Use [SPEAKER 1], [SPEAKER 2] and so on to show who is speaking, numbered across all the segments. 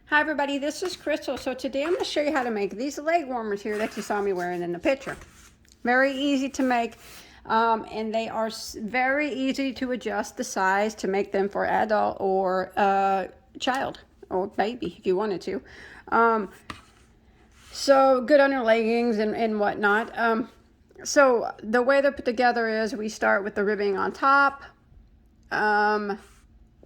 [SPEAKER 1] Hi everybody, this is Crystal. So today I'm going to show you how to make these leg warmers here that you saw me wearing in the picture. Very easy to make, and they are very easy to adjust the size to make them for adult or child or baby if you wanted to. So good on your leggings and whatnot. So the way they're put together is we start with the ribbing on top.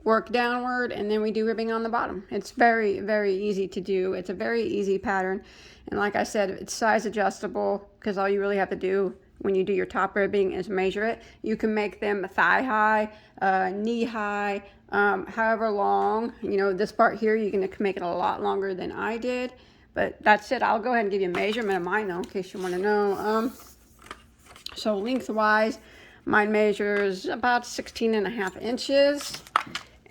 [SPEAKER 1] Work downward, and then we do ribbing on the bottom. It's very, very easy to do. It's a very easy pattern, and like I said, it's size adjustable because all you really have to do when you do your top ribbing is measure it. You can make them thigh high, knee high, however long. You know, this part here you can make it a lot longer than I did, but that's it. I'll go ahead and give you a measurement of mine though in case you want to know. So lengthwise, mine measures about 16.5 inches.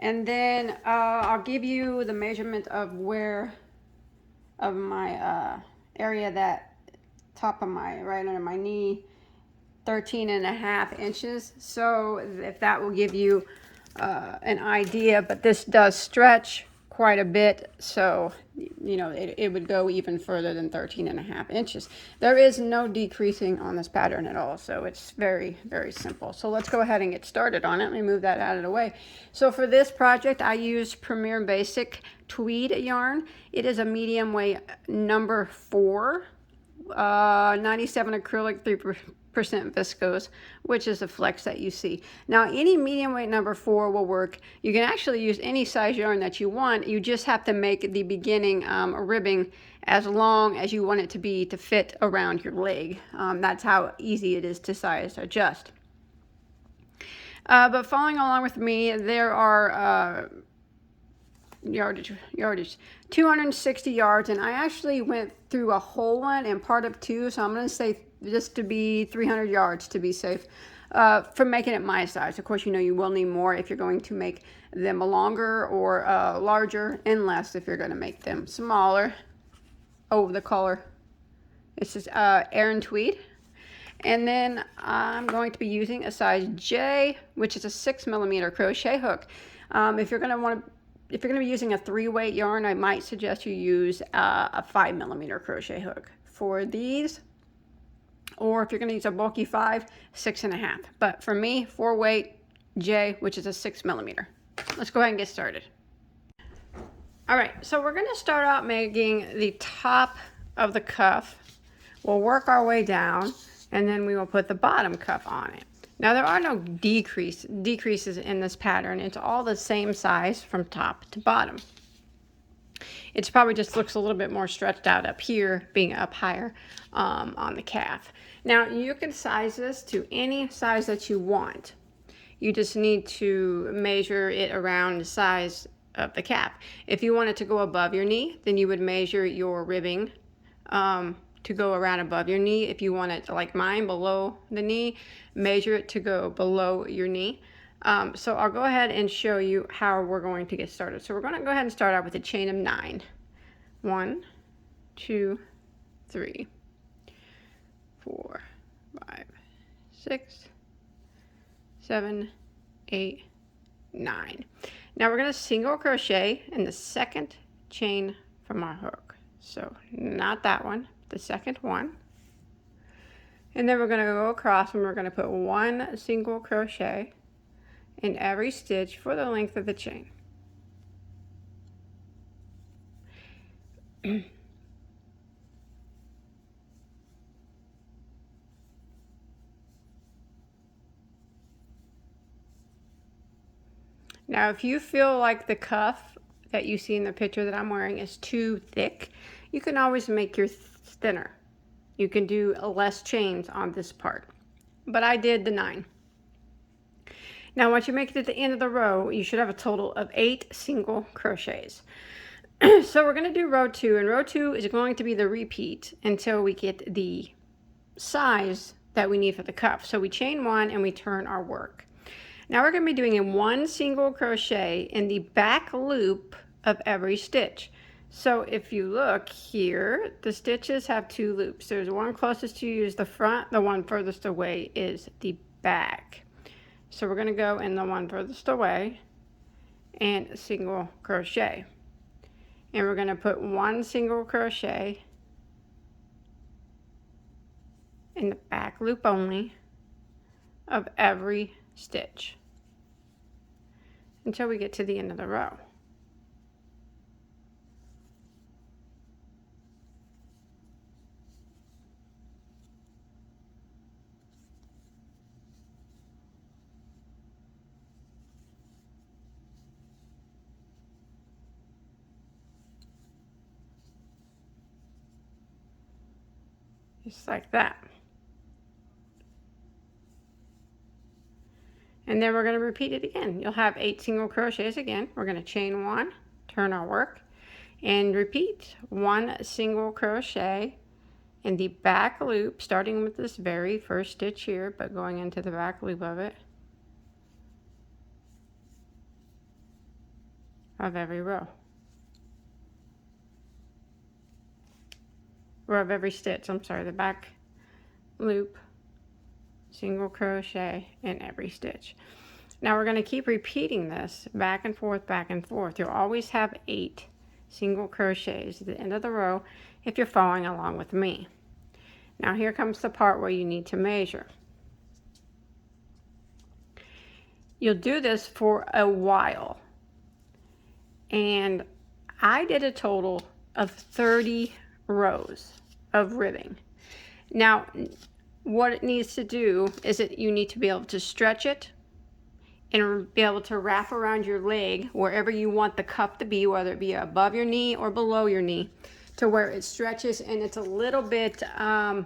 [SPEAKER 1] And then I'll give you the measurement of my area, that top of my, right under my knee, 13.5 inches. So if that will give you an idea, but this does stretch quite a bit, so you know it would go even further than 13.5 inches. There is no decreasing on this pattern at all, so it's very, very simple. So let's go ahead and get started on it. Let me move that out of the way. So for this project I used Premier Basic tweed yarn. It is a medium weight number 4, 97 acrylic, 3% viscose, which is the flex that you see. Now any medium weight number 4 will work. You can actually use any size yarn that you want. You just have to make the beginning ribbing as long as you want it to be to fit around your leg. That's how easy it is to size adjust. But following along with me, there are yardage 260 yards, and I actually went through a whole one and part of 2, so I'm going to say just to be 300 yards to be safe for making it my size. Of course, you know you will need more if you're going to make them longer or larger, and less if you're going to make them smaller. Oh, the color, it's just Aran tweed. And then I'm going to be using a size J, which is a 6mm crochet hook. If you're going to be using a 3-weight yarn, I might suggest you use a 5mm crochet hook for these. Or if you're going to use a bulky 5, 6.5. But for me, 4-weight J, which is a 6mm. Let's go ahead and get started. All right, so we're going to start out making the top of the cuff. We'll work our way down, and then we will put the bottom cuff on it. Now there are no decreases in this pattern. It's all the same size from top to bottom. It probably just looks a little bit more stretched out up here, being up higher on the calf. Now you can size this to any size that you want. You just need to measure it around the size of the calf. If you want it to go above your knee, then you would measure your ribbing to go around above your knee. If you want it, like mine, below the knee, measure it to go below your knee. So I'll go ahead and show you how we're going to get started. So we're going to go ahead and start out with a chain of 9. 1, 2, 3, 4, 5, 6, 7, 8, 9. Now we're going to single crochet in the second chain from our hook. So not that one, the second one. And then we're going to go across, and we're going to put 1 single crochet in every stitch for the length of the chain. Now if you feel like the cuff that you see in the picture that I'm wearing is too thick, you can always make yours thinner. You can do less chains on this part, but I did the 9. Now once you make it to the end of the row, you should have a total of 8 single crochets. So we're going to do row 2, and row 2 is going to be the repeat until we get the size that we need for the cuff. So we chain 1 and we turn our work. Now we're going to be doing 1 single crochet in the back loop of every stitch. So if you look here, the stitches have 2 loops. There's one closest to you is the front, the one furthest away is the back. So we're going to go in the one furthest away and single crochet. and we're going to put 1 single crochet in the back loop only of every stitch until we get to the end of the row. Just like that. And then we're going to repeat it again. You'll have 8 single crochets again. We're going to chain 1, turn our work, and repeat 1 single crochet in the back loop, starting with this very first stitch here, but going into the back loop of it, of every row, or of every stitch, I'm sorry, the back loop, single crochet in every stitch. Now we're going to keep repeating this back and forth, back and forth. You'll always have 8 single crochets at the end of the row if you're following along with me. Now here comes the part where you need to measure. You'll do this for a while, and I did a total of 30 rows of ribbing. Now what it needs to do is that you need to be able to stretch it and be able to wrap around your leg wherever you want the cuff to be, whether it be above your knee or below your knee, to where it stretches and it's a little bit a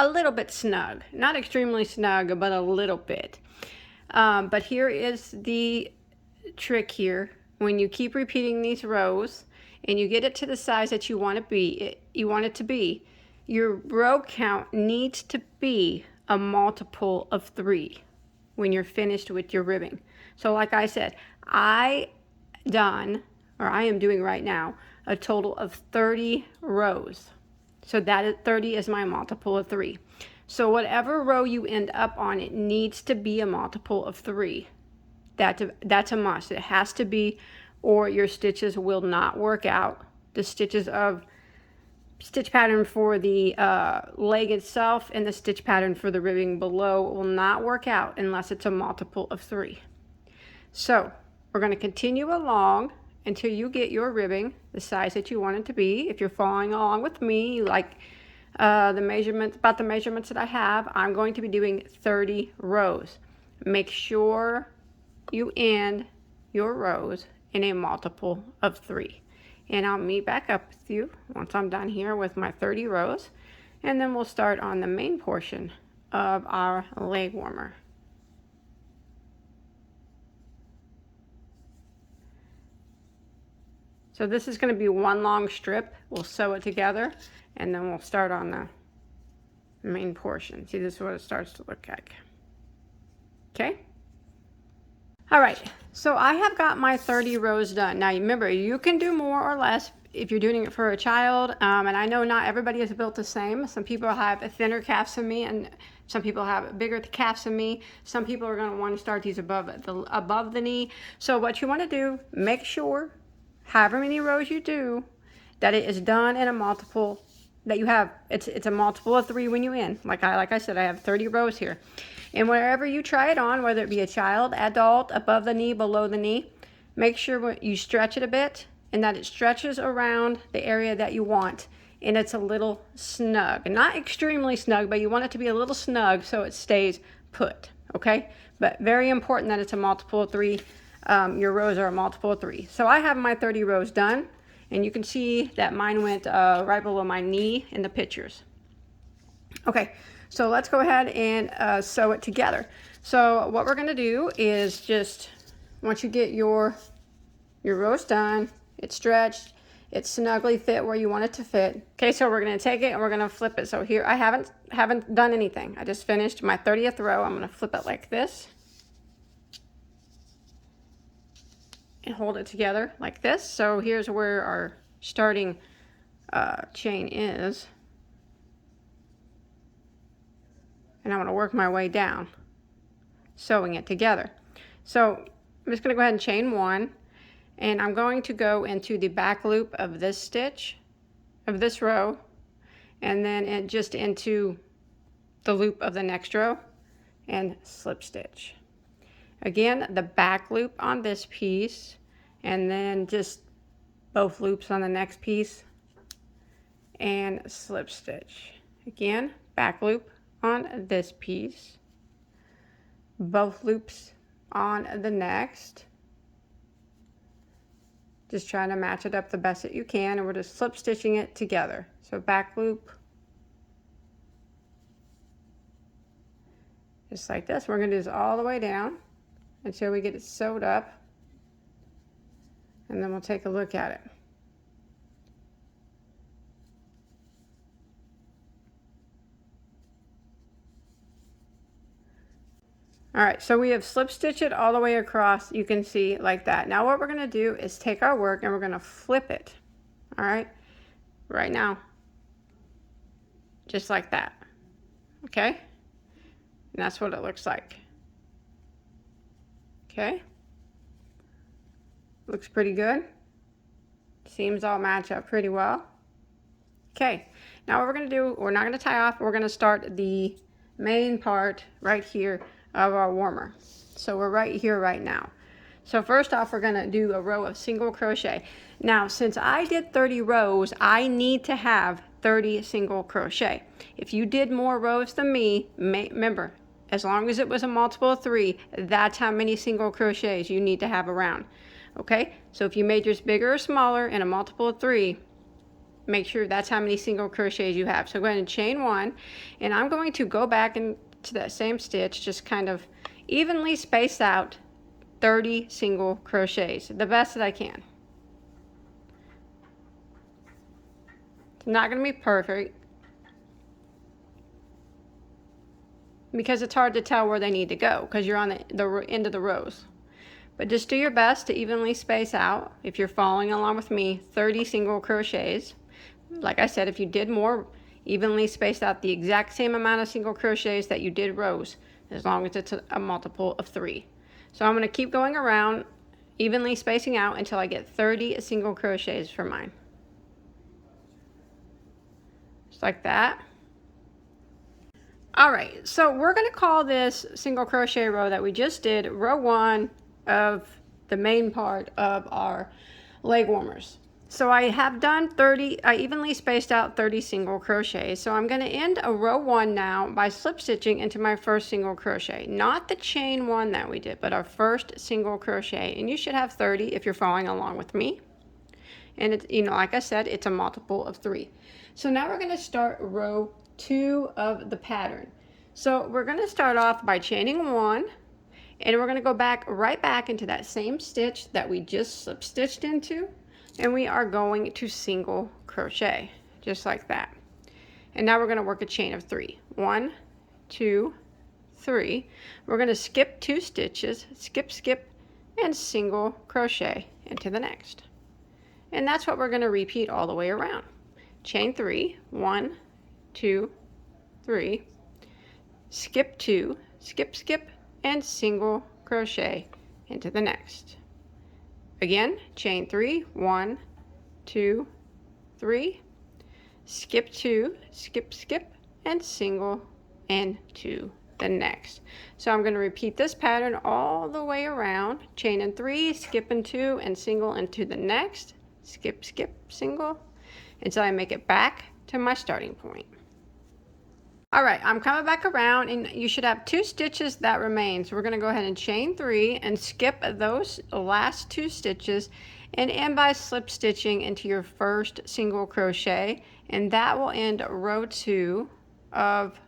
[SPEAKER 1] little bit snug, not extremely snug, but a little bit. But here is the trick here. When you keep repeating these rows and you get it to the size that you want it to be, your row count needs to be a multiple of 3 when you're finished with your ribbing. So like I said, I am doing right now a total of 30 rows. So that 30 is my multiple of 3. So whatever row you end up on, it needs to be a multiple of 3. That's a must. It has to be, or your stitches will not work out. The stitches of stitch pattern for the leg itself and the stitch pattern for the ribbing below will not work out unless it's a multiple of 3. So we're going to continue along until you get your ribbing the size that you want it to be. If you're following along with me, like the measurements that I have, I'm going to be doing 30 rows. Make sure you end your rows in a multiple of 3. And I'll meet back up with you once I'm done here with my 30 rows, and then we'll start on the main portion of our leg warmer. So this is going to be one long strip. We'll sew it together, and then we'll start on the main portion. See, this is what it starts to look like. Okay? All right, so I have got my 30 rows done. Now remember, you can do more or less if you're doing it for a child, and I know not everybody is built the same. Some people have thinner calves than me, and some people have bigger calves than me. Some people are going to want to start these above the knee. So what you want to do, make sure, however many rows you do, that it is done in a multiple, that you have, it's a multiple of 3 when you end. Like I said, I have 30 rows here. And wherever you try it on, whether it be a child, adult, above the knee, below the knee, make sure you stretch it a bit and that it stretches around the area that you want. And it's a little snug. Not extremely snug, but you want it to be a little snug so it stays put, okay? But very important that it's a multiple of 3. Your rows are a multiple of 3. So I have my 30 rows done, and you can see that mine went right below my knee in the pictures. Okay. So let's go ahead and sew it together. So what we're going to do is just, once you get your rows done, it's stretched, it's snugly fit where you want it to fit. Okay, so we're going to take it and we're going to flip it. So here I haven't done anything. I just finished my 30th row. I'm going to flip it like this and hold it together like this. So here's where our starting chain is. And I'm going to work my way down, sewing it together. So I'm just going to go ahead and chain 1, and I'm going to go into the back loop of this stitch, of this row, and then just into the loop of the next row and slip stitch. Again, the back loop on this piece, and then just both loops on the next piece and slip stitch. Again, back loop on this piece, both loops on the next. Just trying to match it up the best that you can, and we're just slip stitching it together. So back loop, just like this. We're going to do this all the way down until we get it sewed up, and then we'll take a look at it. All right, so we have slip stitched it all the way across, you can see, like that. Now what we're going to do is take our work and we're going to flip it, all right, right now, just like that, okay? And that's what it looks like, okay? Looks pretty good. Seems all match up pretty well. Okay, now what we're going to do, we're not going to tie off, we're going to start the main part right here of our warmer. So we're right here right now. So first off, we're going to do a row of single crochet. Now since I did 30 rows, I need to have 30 single crochet. If you did more rows than me, remember, as long as it was a multiple of 3, that's how many single crochets you need to have around. Okay, so if you made yours bigger or smaller in a multiple of 3, make sure that's how many single crochets you have. So go ahead and chain 1, and I'm going to go back into that same stitch, just kind of evenly space out 30 single crochets, the best that I can. It's not going to be perfect because it's hard to tell where they need to go because you're on the end of the rows. But just do your best to evenly space out, if you're following along with me, 30 single crochets. Like I said, if you did more, evenly space out the exact same amount of single crochets that you did rows, as long as it's a multiple of 3. So I'm going to keep going around, evenly spacing out until I get 30 single crochets for mine. Just like that. Alright, so we're going to call this single crochet row that we just did row 1 of the main part of our leg warmers. So I have done 30, I evenly spaced out 30 single crochets. So I'm going to end a row 1 now by slip stitching into my first single crochet. Not the chain 1 that we did, but our first single crochet. And you should have 30 if you're following along with me. And it's, you know, like I said, it's a multiple of 3. So now we're going to start row 2 of the pattern. So we're going to start off by chaining 1. And we're going to go back right back into that same stitch that we just slip stitched into. And we are going to single crochet, just like that. And now we're going to work a chain of 3. 1, 2, 3. We're going to skip 2 stitches, skip, skip, and single crochet into the next. And that's what we're going to repeat all the way around. Chain 3, 1, 2, 3. Skip 2, skip, skip, and single crochet into the next. Again, chain 3, 1, 2, 3, skip 2, skip, skip, and single into the next. So I'm going to repeat this pattern all the way around, chaining 3, skipping 2, and single into the next, skip, skip, single, until I make it back to my starting point. Alright, I'm coming back around, and you should have 2 stitches that remain. So we're going to go ahead and chain 3 and skip those last 2 stitches and end by slip stitching into your first single crochet, and that will end row 2 of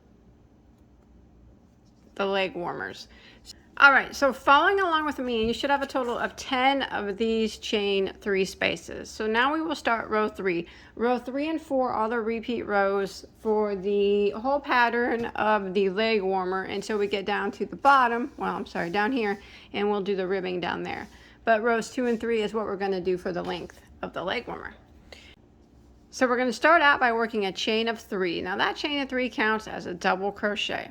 [SPEAKER 1] the leg warmers. Alright, so following along with me, you should have a total of 10 of these chain 3 spaces. So now we will start row 3. Row 3 and 4 are the repeat rows for the whole pattern of the leg warmer until we get down to the bottom, well, I'm sorry, down here, and we'll do the ribbing down there. But rows 2 and 3 is what we're going to do for the length of the leg warmer. So we're going to start out by working a chain of 3. Now that chain of 3 counts as a double crochet.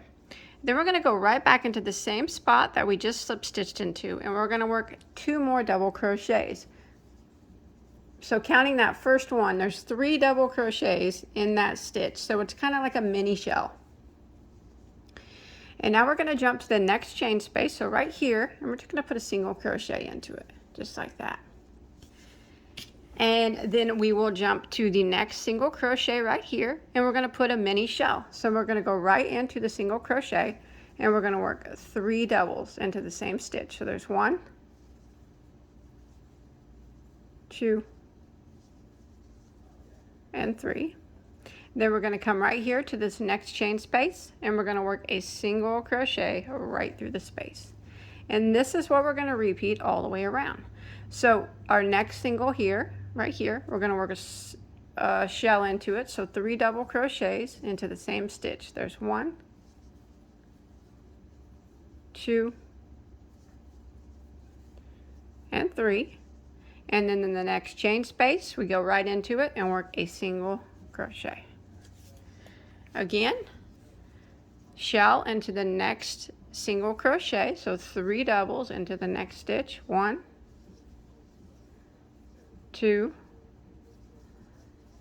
[SPEAKER 1] Then we're going to go right back into the same spot that we just slip stitched into, and we're going to work 2 more double crochets. So counting that first one, there's 3 double crochets in that stitch, so it's kind of like a mini shell. And now we're going to jump to the next chain space, so right here, and we're just going to put a single crochet into it, just like that. And then we will jump to the next single crochet right here, and we're going to put a mini shell. So we're going to go right into the single crochet, and we're going to work 3 doubles into the same stitch. So there's 1, 2, and 3. Then we're going to come right here to this next chain space, and we're going to work a single crochet right through the space. And this is what we're going to repeat all the way around. So our next single here, right here, we're going to work a shell into it. So 3 double crochets into the same stitch. There's 1, 2, and 3. And then in the next chain space, we go right into it and work a single crochet. Again, shell into the next single crochet, so 3 doubles into the next stitch. 1, 2,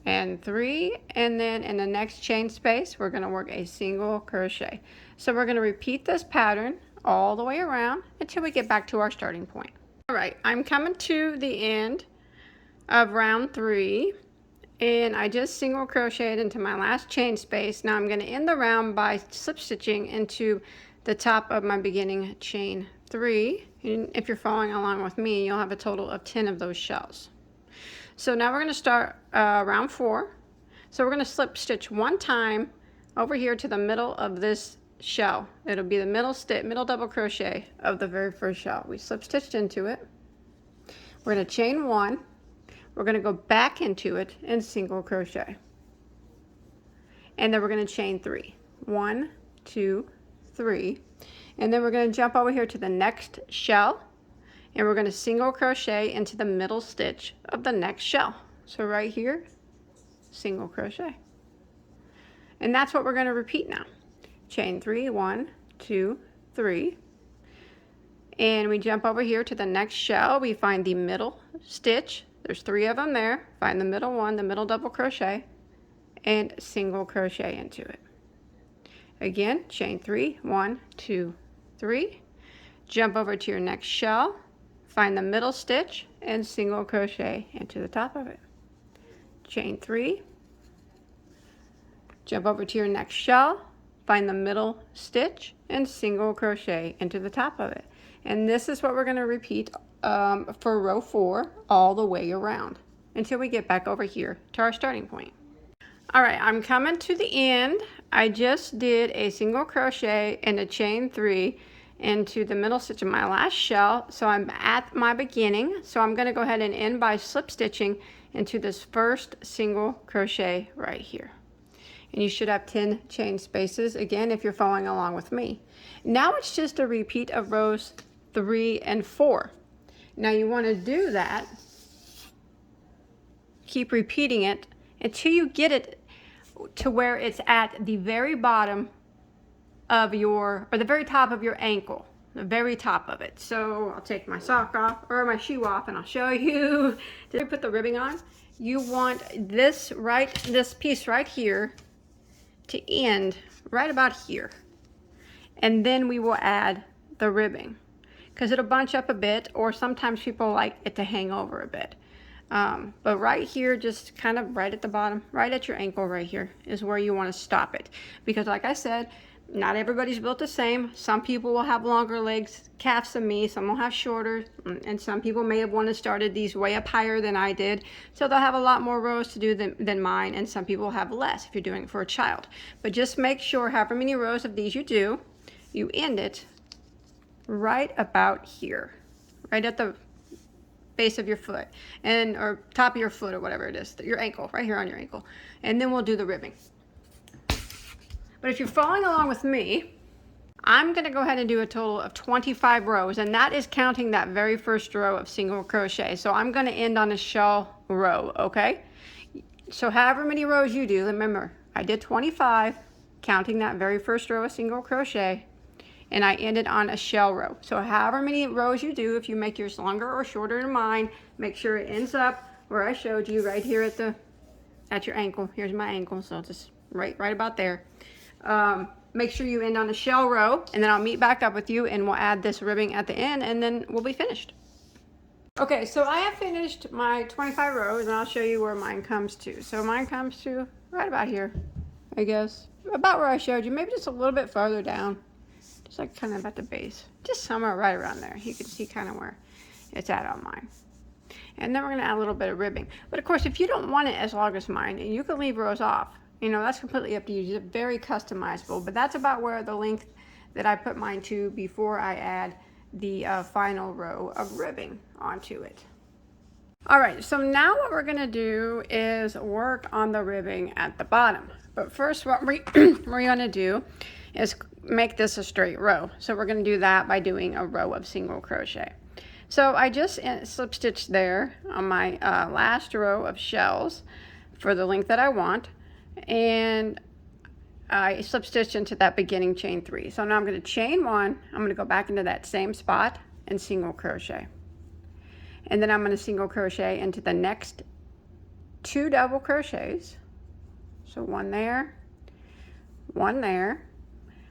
[SPEAKER 1] and 3. And then in the next chain space, we're going to work a single crochet. So we're going to repeat this pattern all the way around until we get back to our starting point. All right, I'm coming to the end of round 3, and I just single crocheted into my last chain space. Now I'm going to end the round by slip stitching into the top of my beginning chain 3. And if you're following along with me, you'll have a total of 10 of those shells. So now we're going to start round 4. So we're going to slip stitch 1 time over here to the middle of this shell. It'll be the middle double crochet of the very first shell. We slip stitched into it. We're going to chain 1. We're going to go back into it and single crochet. And then we're going to chain 3. 1, 2, 3. And then we're going to jump over here to the next shell, and we're going to single crochet into the middle stitch of the next shell. So right here, single crochet. And that's what we're going to repeat now. Chain 3, 1, 2, 3. And we jump over here to the next shell. We find the middle stitch. There's 3 of them there. Find the middle one, the middle double crochet, and single crochet into it. Again, chain 3, 1, 2, 3. Jump over to your next shell. Find the middle stitch and single crochet into the top of it. Chain 3. Jump over to your next shell. Find the middle stitch and single crochet into the top of it. And this is what we're going to repeat for row 4 all the way around until we get back over here to our starting point. All right, I'm coming to the end. I just did a single crochet and a chain 3 into the middle stitch of my last shell, so I'm at my beginning. So I'm going to go ahead and end by slip stitching into this first single crochet right here. And you should have 10 chain spaces again if you're following along with me. Now it's just a repeat of rows 3 and 4. Now you want to do that, keep repeating it until you get it to where it's at the very bottom of your, or the very top of your ankle, the very top of it. So I'll take my sock off or my shoe off and I'll show you. Did I put the ribbing on? You want this piece right here to end right about here. And then we will add the ribbing because it'll bunch up a bit, or sometimes people like it to hang over a bit. But right here, just kind of right at the bottom, right at your ankle right here is where you want to stop it. Because like I said, not everybody's built the same. Some people will have longer legs, calves than me. Some will have shorter. And some people may have wanted started these way up higher than I did. So they'll have a lot more rows to do than mine. And some people will have less if you're doing it for a child. But just make sure however many rows of these you do, you end it right about here. Right at the base of your foot, and or top of your foot, or whatever it is, your ankle, right here on your ankle. And then we'll do the ribbing. But if you're following along with me, I'm going to go ahead and do a total of 25 rows, and that is counting that very first row of single crochet. So I'm going to end on a shell row, okay? So however many rows you do, remember, I did 25, counting that very first row of single crochet. and I ended on a shell row. So however many rows you do, if you make yours longer or shorter than mine, make sure it ends up where I showed you, right here at your ankle. Here's my ankle, so just right about there. Make sure you end on a shell row, and then I'll meet back up with you and we'll add this ribbing at the end, and then we'll be finished. Okay, so I have finished my 25 rows, and I'll show you where mine comes to. So mine comes to right about here, I guess. About where I showed you, maybe just a little bit farther down. Just like kind of at the base. Just somewhere right around there. You can see kind of where it's at on mine. And then we're going to add a little bit of ribbing. But of course, if you don't want it as long as mine, you can leave rows off. You know, that's completely up to you. It's very customizable. But that's about where the length that I put mine to before I add the final row of ribbing onto it. All right, so now what we're going to do is work on the ribbing at the bottom. But first, what we're going to do is make this a straight row. So we're going to do that by doing a row of single crochet. So I just slip stitched there on my last row of shells for the length that I want, and I slip stitched into that beginning chain 3. So now I'm going to chain 1, I'm going to go back into that same spot and single crochet. And then I'm going to single crochet into the next 2 double crochets. So 1 there, 1 there.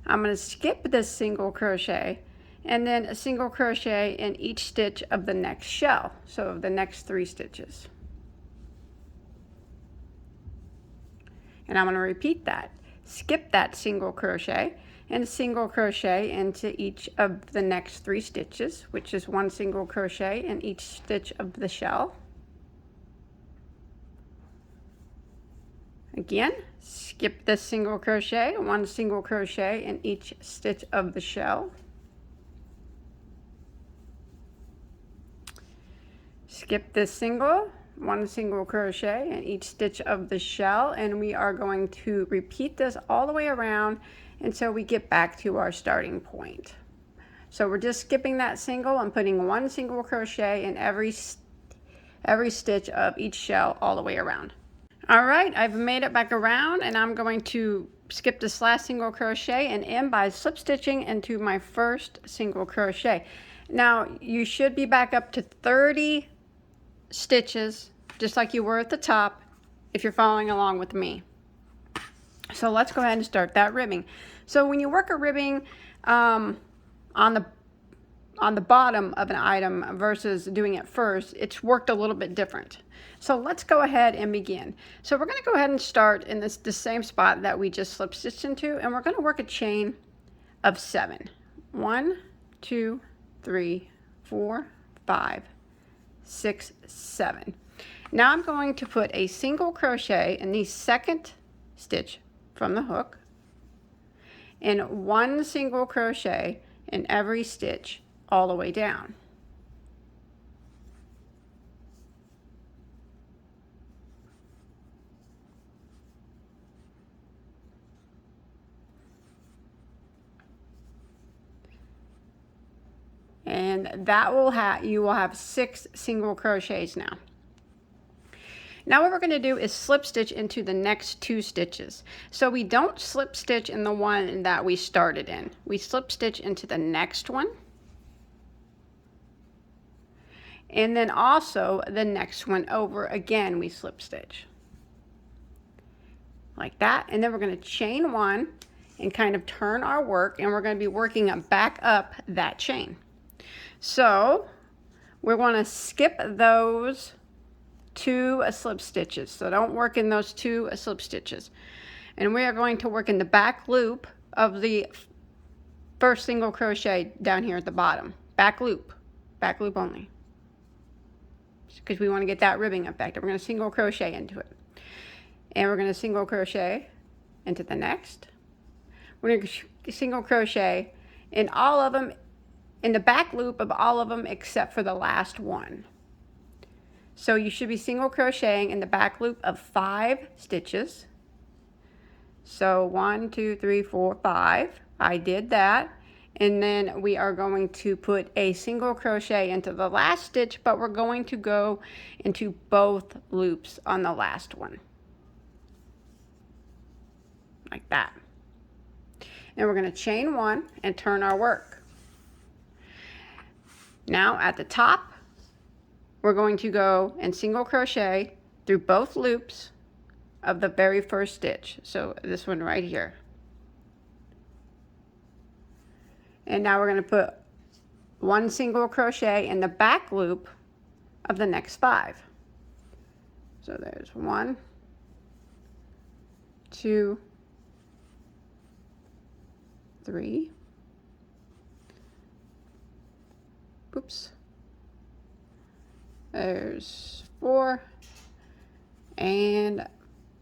[SPEAKER 1] I'm going to skip this single crochet and then a single crochet in each stitch of the next shell. So the next 3 stitches. And I'm going to repeat that. Skip that single crochet and single crochet into each of the next 3 stitches, which is 1 single crochet in each stitch of the shell. Again, skip this single crochet, 1 single crochet in each stitch of the shell. Skip this single, 1 single crochet in each stitch of the shell, and we are going to repeat this all the way around until we get back to our starting point. So we're just skipping that single and putting 1 single crochet in every stitch of each shell all the way around. All right, I've made it back around, and I'm going to skip this last single crochet and end by slip stitching into my first single crochet. Now you should be back up to 30 stitches just like you were at the top if you're following along with me. So let's go ahead and start that ribbing. So when you work a ribbing on the bottom of an item versus doing it first, it's worked a little bit different. So let's go ahead and begin. So we're going to go ahead and start in the same spot that we just slip stitched into, and we're going to work a chain of 7. 1, 2, 3, 4, 5, 6, 7. Now I'm going to put a single crochet in the second stitch from the hook and 1 single crochet in every stitch all the way down. And that will you will have 6 single crochets now. Now what we're going to do is slip stitch into the next 2 stitches. So we don't slip stitch in the one that we started in. We slip stitch into the next one. And then also the next one over again we slip stitch. Like that. And then we're going to chain 1 and kind of turn our work, and we're going to be working back up that chain. So we're going to skip those 2 slip stitches. So don't work in those 2 slip stitches. And we are going to work in the back loop of the first single crochet down here at the bottom. Back loop only. Because we want to get that ribbing effect. We're going to single crochet into it. And we're going to single crochet into the next. We're going to single crochet in all of them, in the back loop of all of them except for the last one. So you should be single crocheting in the back loop of 5 stitches. So 1, 2, 3, 4, 5. I did that. And then we are going to put a single crochet into the last stitch, but we're going to go into both loops on the last one. Like that. and we're going to chain 1 and turn our work. Now at the top, we're going to go and single crochet through both loops of the very first stitch. So this one right here. And now we're going to put 1 single crochet in the back loop of the next 5. So there's 1, 2, 3, oops, there's 4 and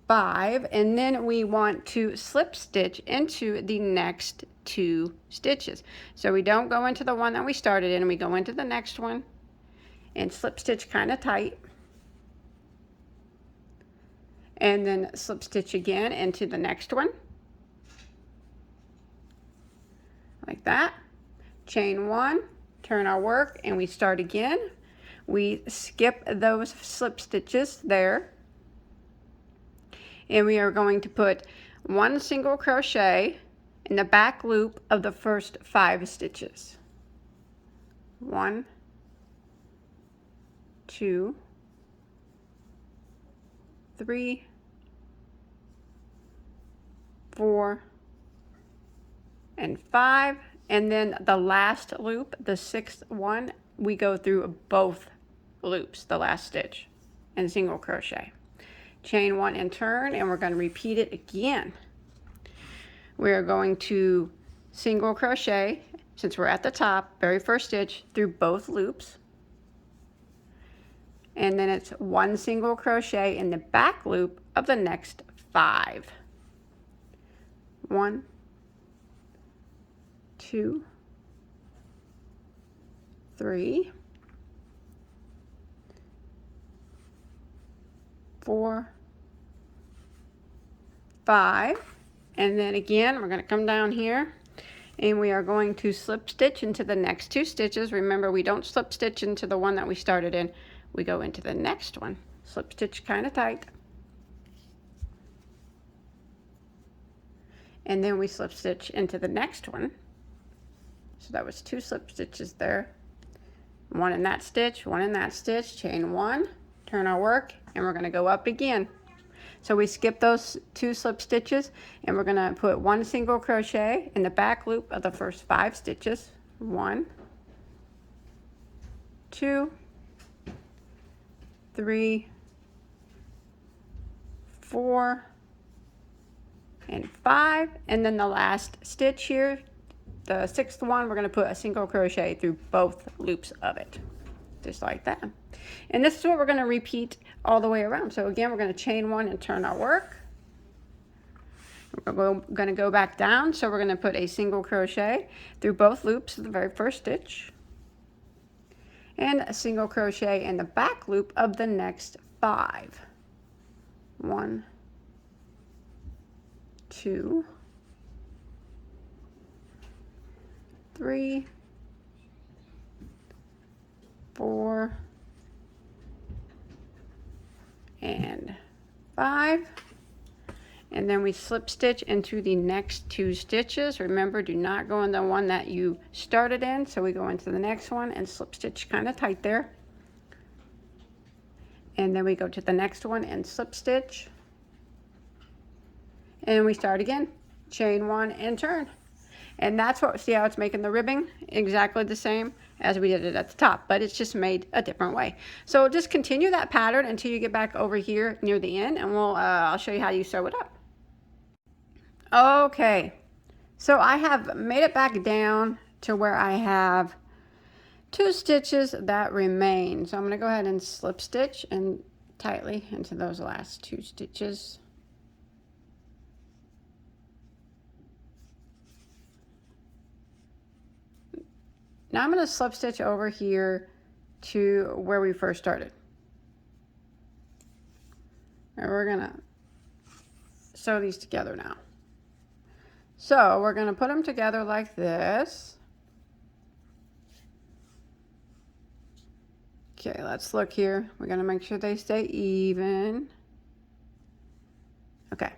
[SPEAKER 1] 5, and then we want to slip stitch into the next 2 stitches. So we don't go into the one that we started in, we go into the next one and slip stitch kind of tight, and then slip stitch again into the next one like that, chain 1, turn our work, and we start again. We skip those slip stitches there, and we are going to put 1 single crochet in the back loop of the first 5 stitches. 1, 2, 3, 4, and 5, and then the last loop, the 6th one, we go through both loops, the last stitch, and single crochet. Chain 1 and turn, and we're going to repeat it again. We're going to single crochet, since we're at the top, very first stitch, through both loops, and then it's 1 single crochet in the back loop of the next 5. 1, 2, 3, 4, 5, and then again we're going to come down here and we are going to slip stitch into the next 2 stitches. Remember, we don't slip stitch into the one that we started in, we go into the next one, slip stitch kind of tight, and then we slip stitch into the next one. So that was 2 slip stitches there, 1 in that stitch, 1 in that stitch, chain 1, turn our work, and we're going to go up again. So we skip those 2 slip stitches, and we're going to put 1 single crochet in the back loop of the first 5 stitches. 1, 2, 3, 4, and 5, and then the last stitch here, the 6th one, we're going to put a single crochet through both loops of it, just like that. And this is what we're going to repeat all the way around. So again, we're going to chain 1 and turn our work. We're going to go back down, so we're going to put a single crochet through both loops of the very first stitch, and a single crochet in the back loop of the next 5. 1, 2, 3, 4, and 5, and then we slip stitch into the next 2 stitches. Remember, do not go in the one that you started in, so we go into the next one and slip stitch kind of tight there, and then we go to the next one and slip stitch, and we start again, chain 1 and turn. And that's what, see how it's making the ribbing exactly the same as we did it at the top, but it's just made a different way. So just continue that pattern until you get back over here near the end, and I'll show you how you sew it up. Okay, so I have made it back down to where I have 2 stitches that remain. So I'm going to go ahead and slip stitch and tightly into those last 2 stitches. Now I'm going to slip stitch over here to where we first started. And we're going to sew these together now. So we're going to put them together like this. Okay, let's look here. We're going to make sure they stay even. Okay.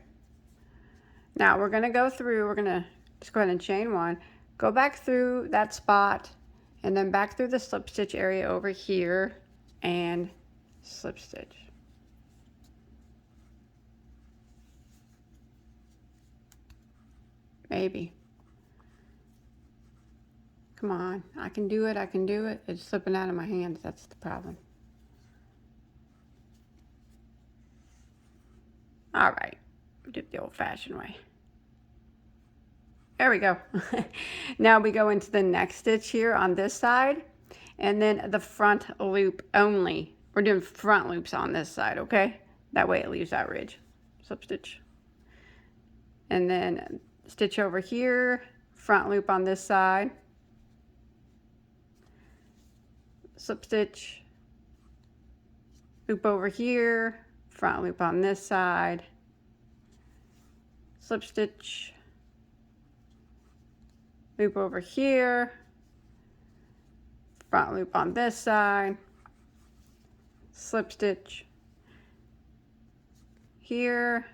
[SPEAKER 1] Now we're going to go through, we're going to just go ahead and chain 1, go back through that spot, and then back through the slip stitch area over here and slip stitch. Maybe. Come on, I can do it, I can do it. It's slipping out of my hands, that's the problem. All right, do it the old-fashioned way. There we go. Now we go into the next stitch here on this side, and then the front loop only. We're doing front loops on this side, okay? That way it leaves that ridge. Slip stitch. And then stitch over here, front loop on this side. Slip stitch. Loop over here, front loop on this side. Slip stitch. Loop over here, front loop on this side, slip stitch here,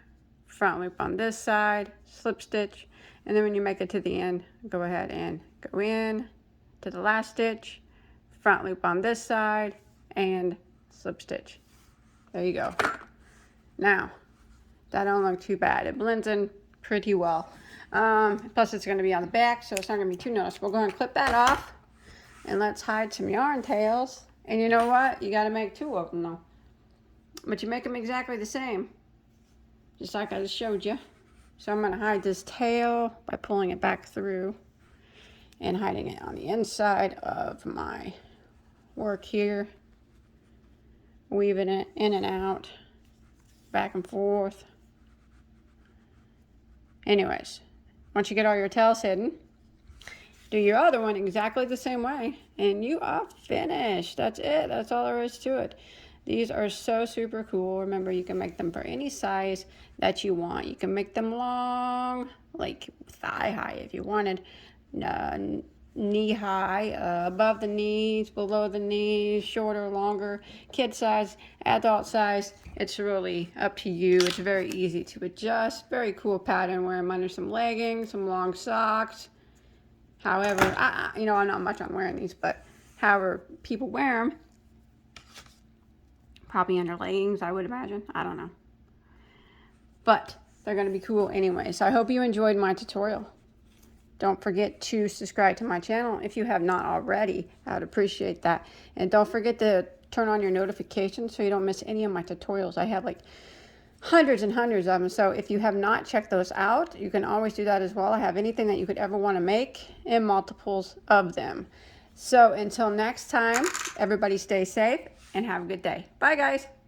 [SPEAKER 1] front loop on this side, slip stitch, and then when you make it to the end, go ahead and go in to the last stitch, front loop on this side, and slip stitch. There you go. Now, that don't look too bad. It blends in pretty well. Plus it's going to be on the back, so it's not going to be too noticeable. Go ahead and clip that off, and let's hide some yarn tails. And you know what? You got to make 2 of them though. But you make them exactly the same, just like I just showed you. So I'm going to hide this tail by pulling it back through and hiding it on the inside of my work here. Weaving it in and out, back and forth. Anyways, once you get all your tails hidden, do your other one exactly the same way, and you are finished. That's it. That's all there is to it. These are so super cool. Remember, you can make them for any size that you want. You can make them long, like thigh high if you wanted, knee high, above the knees, below the knees, shorter, longer, kid size, adult size. It's really up to you. It's very easy to adjust. Very cool pattern. Wear them under some leggings, some long socks. However, you know, I'm not much on wearing these, but however people wear them, probably under leggings, I would imagine. I don't know. But they're going to be cool anyway. So I hope you enjoyed my tutorial. Don't forget to subscribe to my channel if you have not already. I would appreciate that. And don't forget to turn on your notifications so you don't miss any of my tutorials. I have like hundreds and hundreds of them. So if you have not checked those out, you can always do that as well. I have anything that you could ever want to make in multiples of them. So until next time, everybody stay safe and have a good day. Bye, guys.